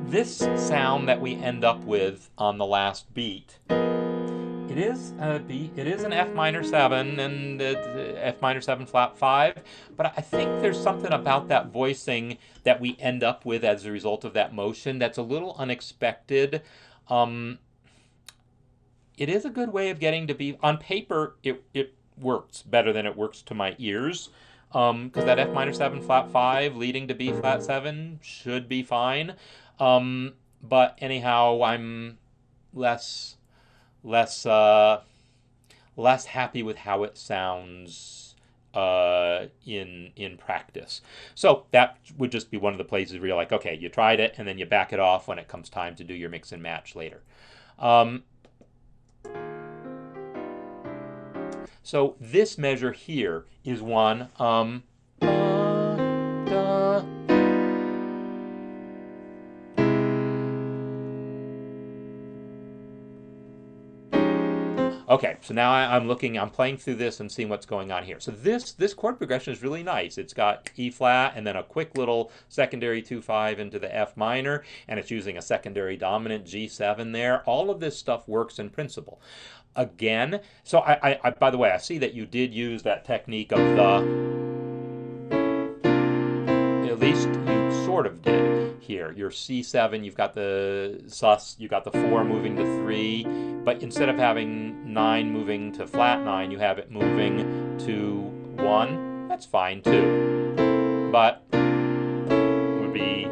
This sound that we end up with on the last beat, it is an F minor 7 and F minor 7 flat 5, but I think there's something about that voicing that we end up with as a result of that motion that's a little unexpected. It is a good way of getting to be, on paper, it works better than it works to my ears, because that F minor 7 flat 5 leading to B flat 7 should be fine. But anyhow, I'm less happy with how it sounds in practice. So that would just be one of the places where you're like, okay, you tried it, and then you back it off when it comes time to do your mix and match later. So this measure here is one. Okay, so now I'm playing through this and seeing what's going on here. So this chord progression is really nice. It's got E flat and then a quick little secondary 2/5 into the F minor, and it's using a secondary dominant G7 there. All of this stuff works in principle. Again, so I by the way, I see that you did use that technique of at least you sort of did here. Your C7, you've got the sus, you got the 4 moving to 3, but instead of having 9 moving to flat 9, you have it moving to 1. That's fine too, but it would be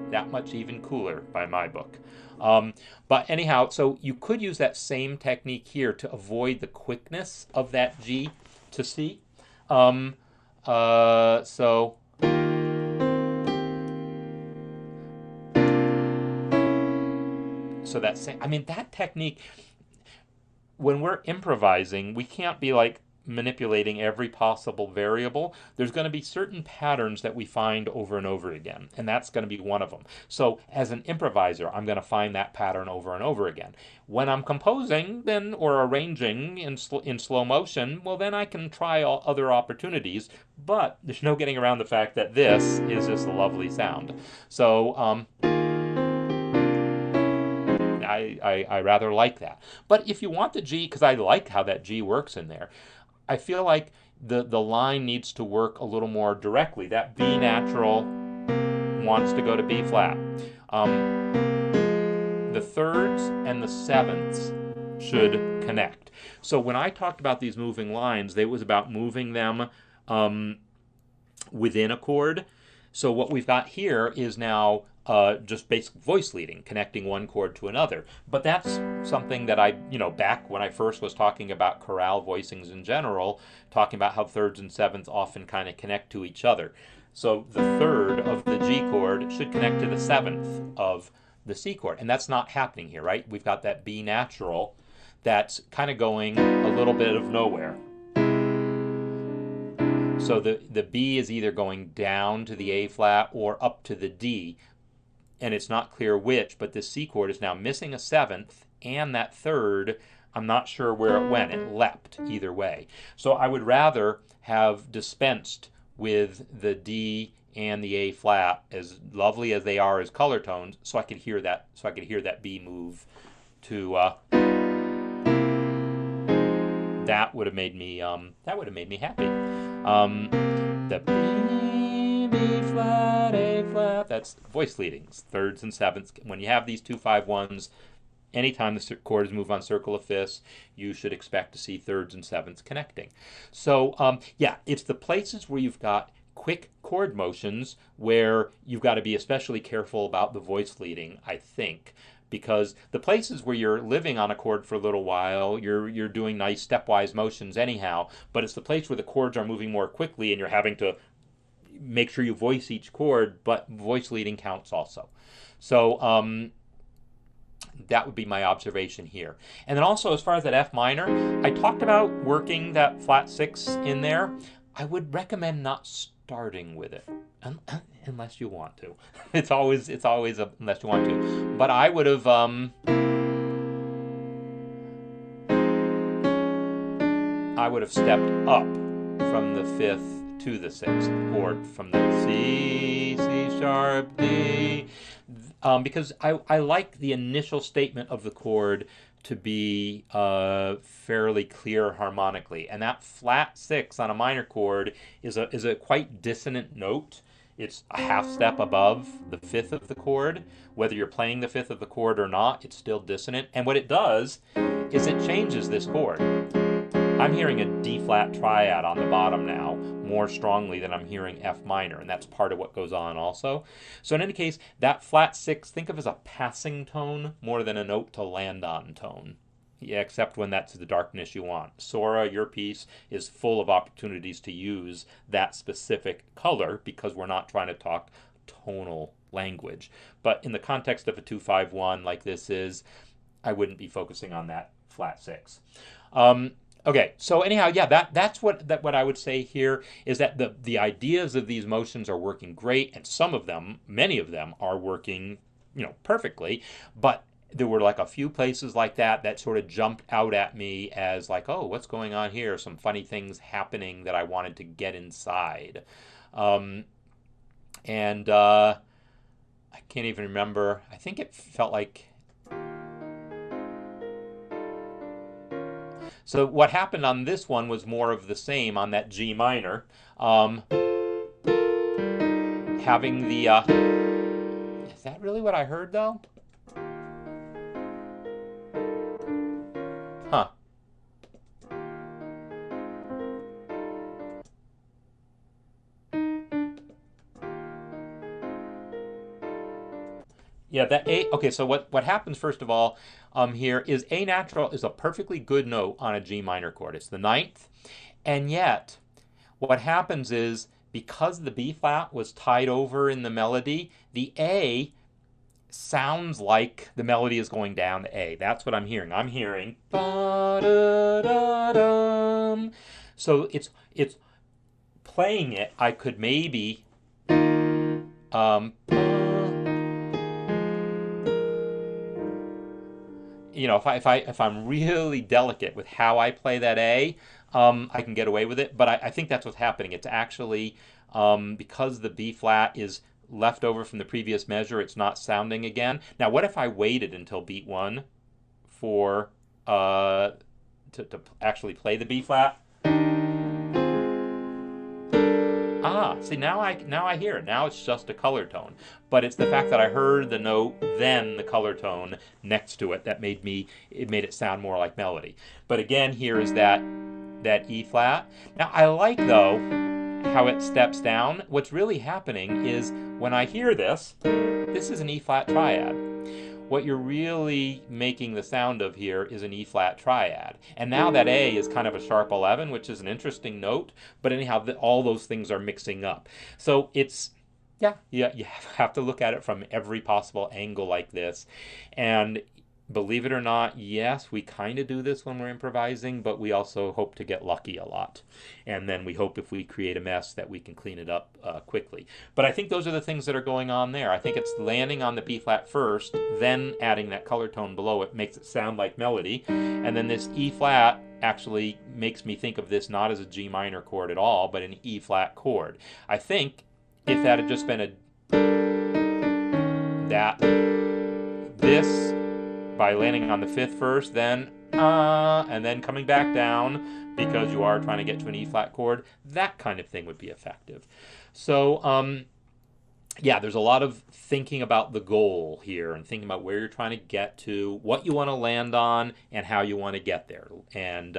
that much even cooler by my book. But anyhow, so you could use that same technique here to avoid the quickness of that G to C. So that same, I mean, that technique, when we're improvising, we can't be like manipulating every possible variable. There's going to be certain patterns that we find over and over again, and that's going to be one of them. So as an improviser, I'm going to find that pattern over and over again. When I'm composing then, or arranging in slow motion, well, then I can try all other opportunities, but there's no getting around the fact that this is just a lovely sound. So I rather like that. But if you want the G, because I like how that G works in there, I feel like the line needs to work a little more directly. That B natural wants to go to B flat. The thirds and the sevenths should connect. So when I talked about these moving lines, it was about moving them within a chord. So what we've got here is now just basic voice leading, connecting one chord to another. But that's something that I, back when I first was talking about chorale voicings in general, talking about how thirds and sevenths often kind of connect to each other. So the third of the G chord should connect to the seventh of the C chord. And that's not happening here, right? We've got that B natural that's kind of going a little bit of nowhere. So the B is either going down to the A flat or up to the D, and it's not clear which, but this C chord is now missing a seventh, and that third, I'm not sure where it went. It leapt either way. So I would rather have dispensed with the D and the A flat, as lovely as they are as color tones, so I could hear that B move to that would have made me happy. The B, B flat, A flat. That's voice leadings, thirds and sevenths. When you have these 2-5-1s, anytime the chords move on circle of fifths, you should expect to see thirds and sevenths connecting. So yeah, it's the places where you've got quick chord motions where you've got to be especially careful about the voice leading, I think. Because the places where you're living on a chord for a little while, you're doing nice stepwise motions anyhow, but it's the place where the chords are moving more quickly and you're having to make sure you voice each chord, but voice leading counts also. So that would be my observation here. And then also, as far as that F minor, I talked about working that flat 6 in there. I would recommend not starting with it unless you want to. It's always unless you want to. But I would have stepped up from the 5th to the 6th, or from the C sharp, D, because I like the initial statement of the chord to be fairly clear harmonically, and that flat 6 on a minor chord is a quite dissonant note. It's a half step above the 5th of the chord. Whether you're playing the 5th of the chord or not, it's still dissonant. And what it does is it changes this chord. I'm hearing a D flat triad on the bottom now more strongly than I'm hearing F minor, and that's part of what goes on also. So in any case, that flat 6, think of as a passing tone more than a note to land on tone. Yeah, except when that's the darkness you want. Sora, your piece, is full of opportunities to use that specific color because we're not trying to talk tonal language. But in the context of a 2-5-1 like this is, I wouldn't be focusing on that flat 6. Okay, so anyhow, yeah, that's what I would say here is that the ideas of these motions are working great, and some of them, many of them, are working, perfectly, but there were like a few places like that sort of jumped out at me as like, oh, what's going on here? Some funny things happening that I wanted to get inside. I can't even remember. I think it felt like... So what happened on this one was more of the same on that G minor. Having the... is that really what I heard, though? Huh. Yeah, that A, okay, so what happens first of all here is A natural is a perfectly good note on a G minor chord. It's the 9th, and yet what happens is because the B flat was tied over in the melody, the A sounds like the melody is going down to A. That's what I'm hearing. I'm hearing ba-da-da-dum. So it's playing it, I could maybe if I'm really delicate with how I play that A, I can get away with it. But I think that's what's happening. It's actually because the B flat is left over from the previous measure, it's not sounding again. Now, what if I waited until beat 1 for to actually play the B flat? See, now I hear it. Now it's just a color tone. But it's the fact that I heard the note, then the color tone next to it that made it sound more like melody. But again, here is that E flat. Now I like though how it steps down. What's really happening is when I hear this is an E flat triad. What you're really making the sound of here is an E flat triad. And now that A is kind of a sharp 11, which is an interesting note, but anyhow, all those things are mixing up. So it's, you have to look at it from every possible angle like this. And believe it or not, yes, we kind of do this when we're improvising, but we also hope to get lucky a lot. And then we hope if we create a mess that we can clean it up quickly. But I think those are the things that are going on there. I think it's landing on the B flat first, then adding that color tone below it makes it sound like melody. And then this E flat actually makes me think of this not as a G minor chord at all, but an E flat chord. I think if that had just been this, by landing on the 5th first, then and then coming back down because you are trying to get to an E flat chord, that kind of thing would be effective. So yeah, there's a lot of thinking about the goal here and thinking about where you're trying to get to, what you want to land on, and how you want to get there. And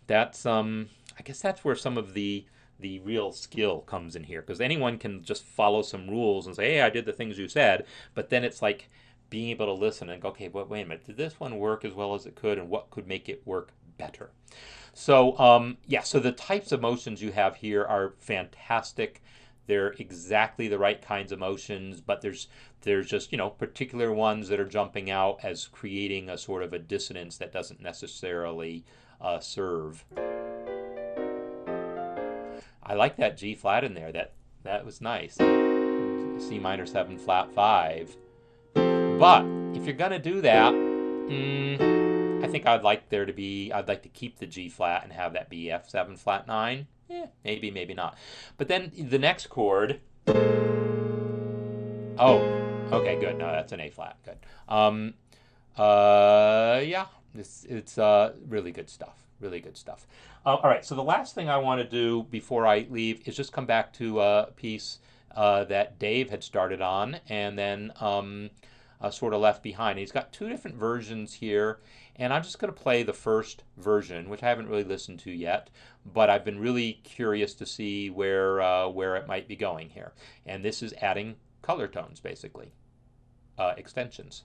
that's I guess that's where some of the real skill comes in here, because anyone can just follow some rules and say, hey, I did the things you said, but then it's like being able to listen and go, okay, but wait a minute, did this one work as well as it could, and what could make it work better? So yeah, so the types of motions you have here are fantastic. They're exactly the right kinds of motions, but there's just, particular ones that are jumping out as creating a sort of a dissonance that doesn't necessarily serve. I like that G flat in there. That was nice. C minor 7 flat 5. But if you're gonna do that, I think I'd like to keep the G flat and have that be F7 flat 9. Maybe, maybe not. But then the next chord. Oh, okay, good. No, that's an A flat. Good. Yeah, it's really good stuff. Really good stuff. All right, so the last thing I want to do before I leave is just come back to a piece that Dave had started on and then sort of left behind. He's got two different versions here, and I'm just going to play the first version, which I haven't really listened to yet, but I've been really curious to see where it might be going here. And this is adding color tones, basically, extensions.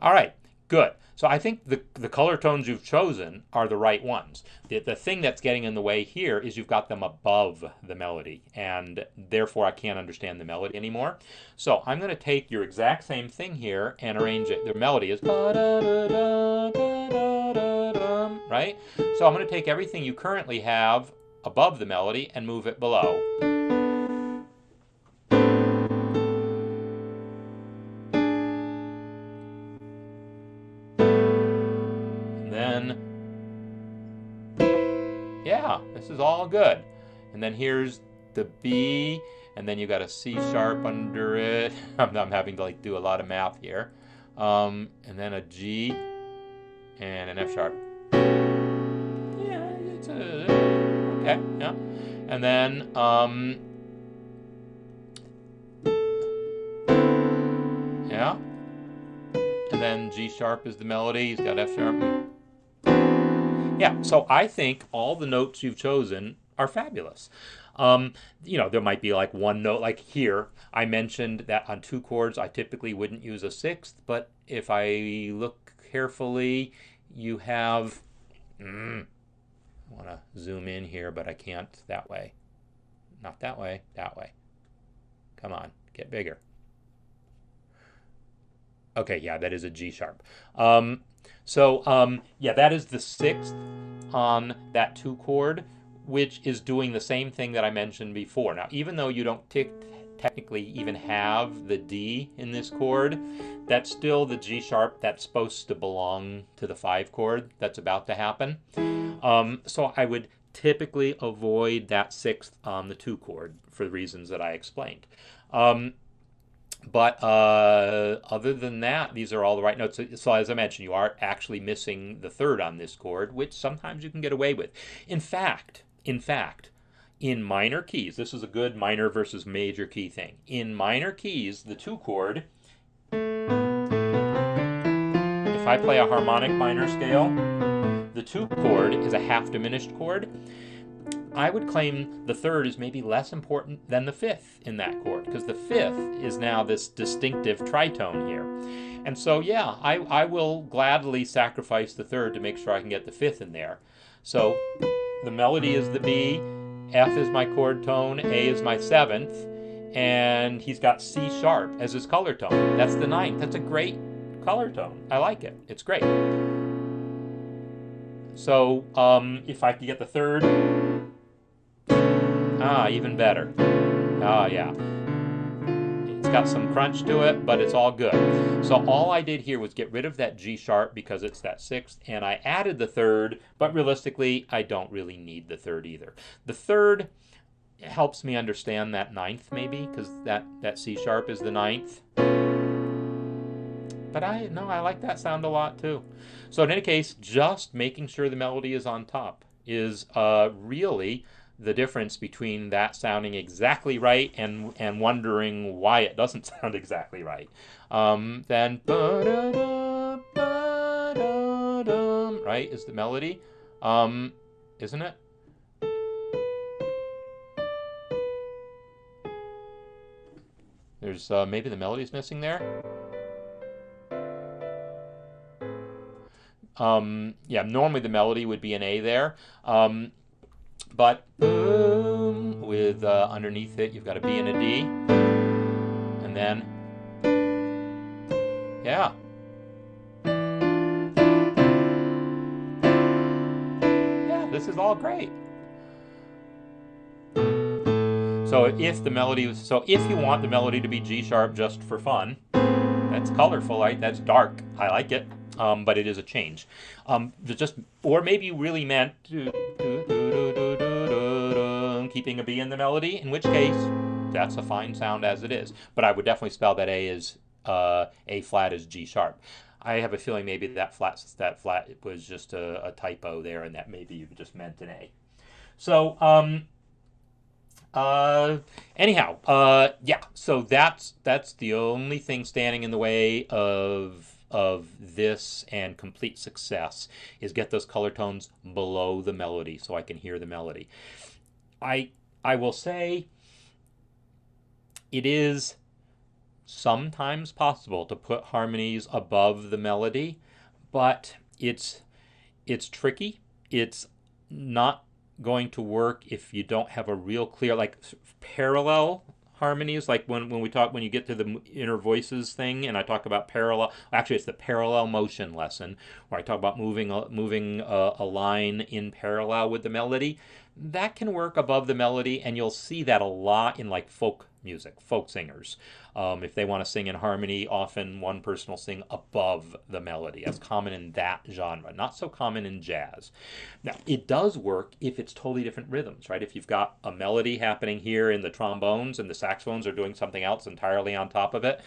All right, good. So I think the color tones you've chosen are the right ones. The thing that's getting in the way here is you've got them above the melody, and therefore I can't understand the melody anymore. So I'm going to take your exact same thing here and arrange it. The melody is right? So I'm going to take everything you currently have above the melody and move it below. Yeah, this is all good. And then here's the B, and then you got a C sharp under it. I'm having to do a lot of math here. And then a G and an F sharp. Yeah, it's okay, yeah. And then yeah. And then G sharp is the melody. He's got F sharp. Yeah, so I think all the notes you've chosen are fabulous. There might be like one note, like here, I mentioned that on two chords I typically wouldn't use a sixth, but if I look carefully, you have, I want to zoom in here, but I can't that way. Not that way, that way. Come on, get bigger. Okay, yeah, that is a G sharp. Yeah, that is the sixth on that 2 chord, which is doing the same thing that I mentioned before. Now, even though you don't technically even have the D in this chord, that's still the G sharp that's supposed to belong to the 5 chord that's about to happen. So I would typically avoid that sixth on the 2 chord for the reasons that I explained. But other than that, these are all the right notes. So as I mentioned, you are actually missing the third on this chord, which sometimes you can get away with. In fact, in minor keys, this is a good minor versus major key thing. In minor keys, the 2 chord, if I play a harmonic minor scale, the 2 chord is a half diminished chord. I would claim the third is maybe less important than the fifth in that chord, because the fifth is now this distinctive tritone here. And so, yeah, I will gladly sacrifice the third to make sure I can get the fifth in there. So the melody is the B, F is my chord tone, A is my 7th, and he's got C sharp as his color tone. That's the 9th. That's a great color tone. I like it. It's great. So if I could get the third, even better. Yeah. It's got some crunch to it, but it's all good. So all I did here was get rid of that G sharp because it's that sixth, and I added the third, but realistically, I don't really need the third either. The third helps me understand that ninth maybe, because that C sharp is the ninth. But I like that sound a lot too. So in any case, just making sure the melody is on top is really the difference between that sounding exactly right and wondering why it doesn't sound exactly right. Then right is the melody, isn't it? There's maybe the melody's missing there. Yeah, normally the melody would be an A there. But boom, with underneath it, you've got a B and a D. And then, yeah. Yeah, this is all great. So if you want the melody to be G sharp just for fun, that's colorful, right? That's dark. I like it. But it is a change. Or maybe you really meant keeping a B in the melody, in which case that's a fine sound as it is. But I would definitely spell that A flat as G sharp. I have a feeling maybe that flat was just a typo there, and that maybe you just meant an A. So yeah. So that's the only thing standing in the way of this and complete success is get those color tones below the melody so I can hear the melody. I will say it is sometimes possible to put harmonies above the melody, but it's tricky. It's not going to work if you don't have a real clear, like, parallel harmonies, like when you get to the inner voices thing, and I talk about parallel. Actually, it's the parallel motion lesson where I talk about moving a line in parallel with the melody. That can work above the melody, and you'll see that a lot in like folk music, folk singers. If they want to sing in harmony, often one person will sing above the melody. That's common in that genre, not so common in jazz. Now, it does work if it's totally different rhythms, right? If you've got a melody happening here in the trombones and the saxophones are doing something else entirely on top of it,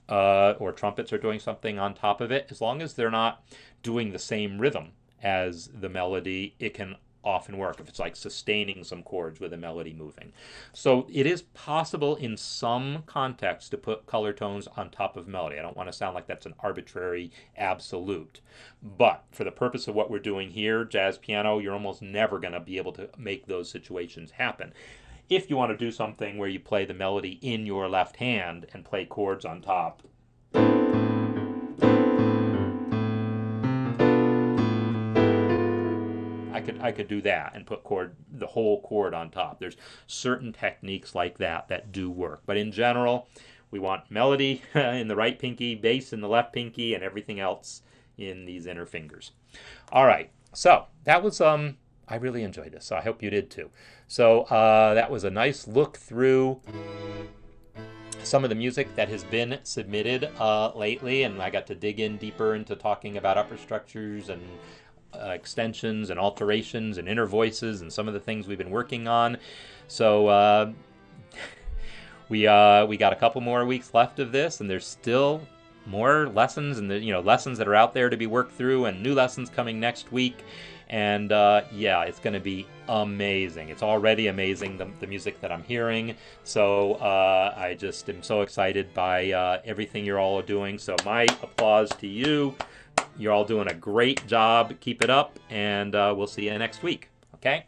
or trumpets are doing something on top of it, as long as they're not doing the same rhythm as the melody, it can often work if it's like sustaining some chords with a melody moving. So it is possible in some contexts to put color tones on top of melody. I don't want to sound like that's an arbitrary absolute. But for the purpose of what we're doing here, jazz piano, you're almost never going to be able to make those situations happen. If you want to do something where you play the melody in your left hand and play chords on top, I could do that and put the whole chord on top. There's certain techniques like that do work. But in general, we want melody in the right pinky, bass in the left pinky, and everything else in these inner fingers. All right. So that was I really enjoyed this. So I hope you did too. So that was a nice look through some of the music that has been submitted lately, and I got to dig in deeper into talking about upper structures and extensions and alterations and inner voices and some of the things we've been working on. So we got a couple more weeks left of this, and there's still more lessons and lessons that are out there to be worked through, and new lessons coming next week. And yeah, it's going to be amazing. It's already amazing, the music that I'm hearing. So I just am so excited by everything you're all doing. So my applause to you. You're all doing a great job. Keep it up, and we'll see you next week. Okay?